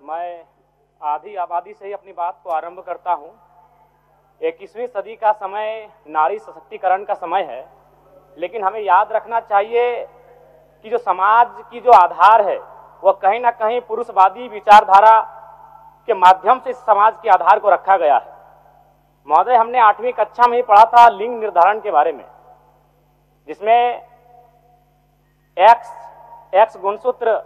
मैं आधी आबादी से ही अपनी बात को आरंभ करता हूं। 21वीं सदी का समय नारी सशक्तिकरण का समय है, लेकिन हमें याद रखना चाहिए कि जो समाज की जो आधार है वह कहीं ना कहीं पुरुषवादी विचारधारा के माध्यम से इस समाज के आधार को रखा गया है। महोदय, हमने 8वीं कक्षा में ही पढ़ा था लिंग निर्धारण के बारे में, जिसमें एक्स गुणसूत्र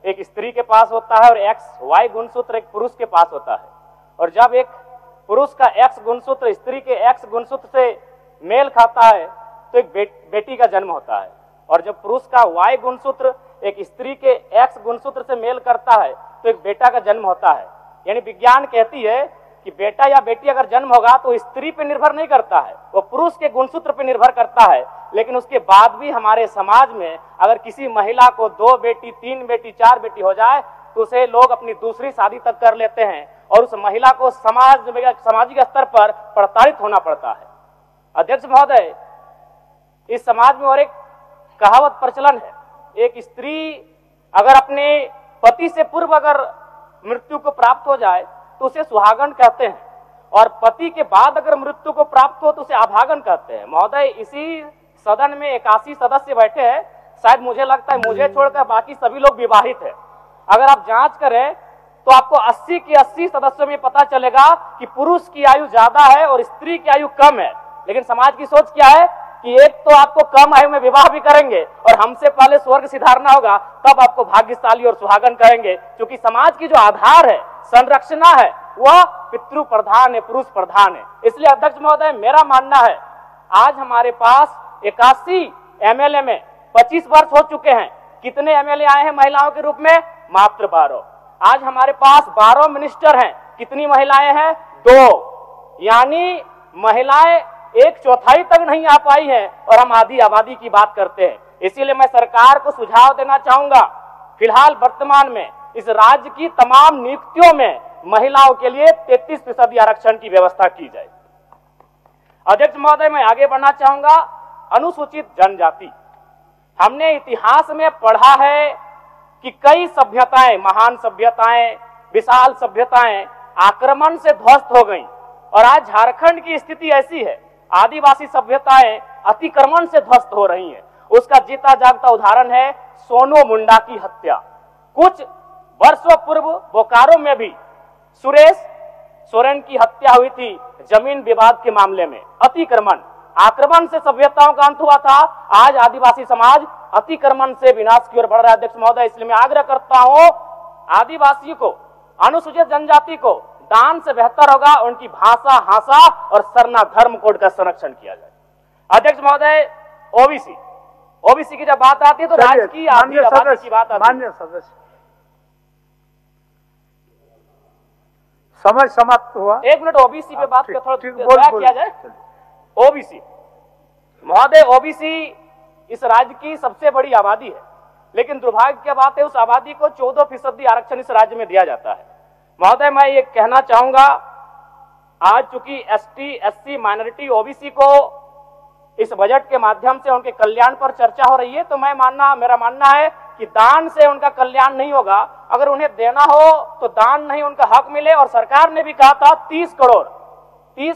एक स्त्री के पास होता है और XY गुणसूत्र एक पुरुष के पास होता है। और जब एक पुरुष का X गुणसूत्र स्त्री के X गुणसूत्र से मेल खाता है तो एक बेटी का जन्म होता है, और जब पुरुष का Y गुणसूत्र एक स्त्री के X गुणसूत्र से मेल करता है तो एक बेटा का जन्म होता है। यानी विज्ञान कहती है कि बेटा या बेटी अगर जन्म होगा तो स्त्री पे निर्भर नहीं करता है, वो पुरुष के गुणसूत्र पे निर्भर करता है। लेकिन उसके बाद भी हमारे समाज में अगर किसी महिला को 2 बेटी, 3 बेटी, 4 बेटी हो जाए तो उसे लोग अपनी दूसरी शादी तक कर लेते हैं और उस महिला को सामाजिक स्तर पर प्रताड़ित होना पड़ता है। अध्यक्ष महोदय, इस समाज में और एक कहावत प्रचलन है, एक स्त्री अगर अपने पति से पूर्व अगर मृत्यु को प्राप्त हो जाए तो उसे सुहागन कहते हैं, और पति के बाद अगर मृत्यु को प्राप्त हो तो उसे अभागन कहते हैं। महोदय, इसी सदन में 81 सदस्य बैठे हैं, शायद मुझे लगता है मुझे छोड़कर बाकी सभी लोग विवाहित हैं। अगर आप जांच करें तो आपको 80 के 80 सदस्यों में पता चलेगा कि पुरुष की आयु ज्यादा है और स्त्री की आयु कम है। लेकिन समाज की सोच क्या है कि एक तो आपको कम आयु में विवाह भी करेंगे और हमसे पहले स्वर्ग सिधारना होगा, तब आपको भाग्यशाली और सुहागन कहेंगे। क्योंकि समाज की जो आधार है, संरचना है, वह पितृ प्रधान है, पुरुष प्रधान है। इसलिए अध्यक्ष महोदय, मेरा मानना है आज हमारे पास 81 MLA में 25 वर्ष हो चुके हैं। कितने MLA आए हैं महिलाओं के रूप में? मात्र 12। आज हमारे पास 12 मिनिस्टर हैं। कितनी महिलाएं हैं? 2। यानी महिलाएं 1/4 तक नहीं आ पाई हैं और हम आधी आबादी की बात करते हैं। इसीलिए मैं सरकार को सुझाव देना चाहूंगा, फिलहाल वर्तमान में इस राज्य की तमाम नियुक्तियों में महिलाओं के लिए 33% आरक्षण की व्यवस्था की जाए। अध्यक्ष महोदय, मैं आगे बढ़ना चाहूंगा। अनुसूचित जनजाति, हमने इतिहास में पढ़ा है कि कई सभ्यताएं, महान सभ्यताएं, विशाल सभ्यताएं आक्रमण से ध्वस्त हो गईं, और आज झारखंड की स्थिति ऐसी है, आदिवासी सभ्यताएं अतिक्रमण से ध्वस्त हो रही हैं। उसका जीता जागता उदाहरण है सोनू मुंडा की हत्या। कुछ वर्षों पूर्व बोकारो में भी सुरेश सोरेन की हत्या हुई थी जमीन विवाद के मामले में। अतिक्रमण, आक्रमण से सभ्यताओं का अंत हुआ था, आज आदिवासी समाज अतिक्रमण से विनाश की ओर बढ़ रहा है। अध्यक्ष महोदय, इसलिए मैं आग्रह करता हूं, आदिवासी को, अनुसूचित जनजाति को दान से बेहतर होगा उनकी भाषा, हासा और सरना धर्म कोड का संरक्षण किया जाए। अध्यक्ष महोदय, ओबीसी की जब बात आती है तो राज्य की आधी आबादी की बात आती है। माननीय सदस्य, समय समाप्त हुआ। 1 मिनट ओबीसी पे बात थोड़ा किया जाए। ओबीसी महोदय, ओबीसी इस राज्य की सबसे बड़ी आबादी है, लेकिन दुर्भाग्य की बात है उस आबादी को 14% आरक्षण इस राज्य में दिया जाता है। महोदय, मैं ये कहना चाहूंगा, आज चूंकि ST, SC, माइनॉरिटी, ओबीसी को इस बजट के माध्यम से उनके कल्याण पर चर्चा हो रही है, तो मेरा मानना है कि दान से उनका कल्याण नहीं होगा। अगर उन्हें देना हो तो दान नहीं, उनका हक मिले। और सरकार ने भी कहा था 30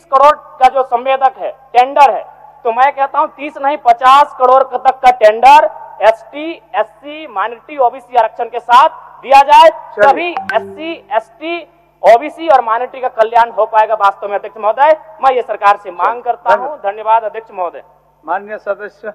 करोड़ का जो संवेदक है, टेंडर है, तो मैं कहता हूं 30 नहीं 50 करोड़ तक का tender ST, SC, minority, OBC आरक्षण के साथ दिया जाए, तभी SC, ST, ओबीसी और माइनॉरिटी का कल्याण हो पाएगा वास्तव में। अध्यक्ष महोदय, मैं ये सरकार से मांग करता हूं। धन्यवाद अध्यक्ष महोदय। माननीय सदस्य।